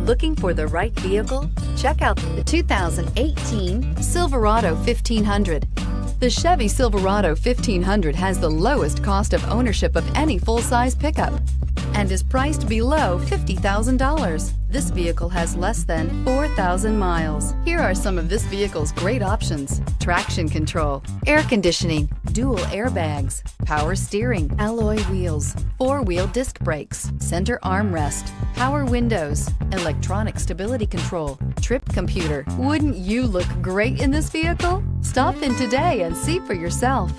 Looking for the right vehicle? Check out the 2018 Silverado 1500. The Chevy Silverado 1500 has the lowest cost of ownership of any full-size pickup and is priced below $50,000. This vehicle has less than 4,000 miles. Here are some of this vehicle's great options: traction control, air conditioning, dual airbags, power steering, alloy wheels, four-wheel disc brakes, center armrest, power windows, electronic stability control, trip computer. Wouldn't you look great in this vehicle? Stop in today and see for yourself.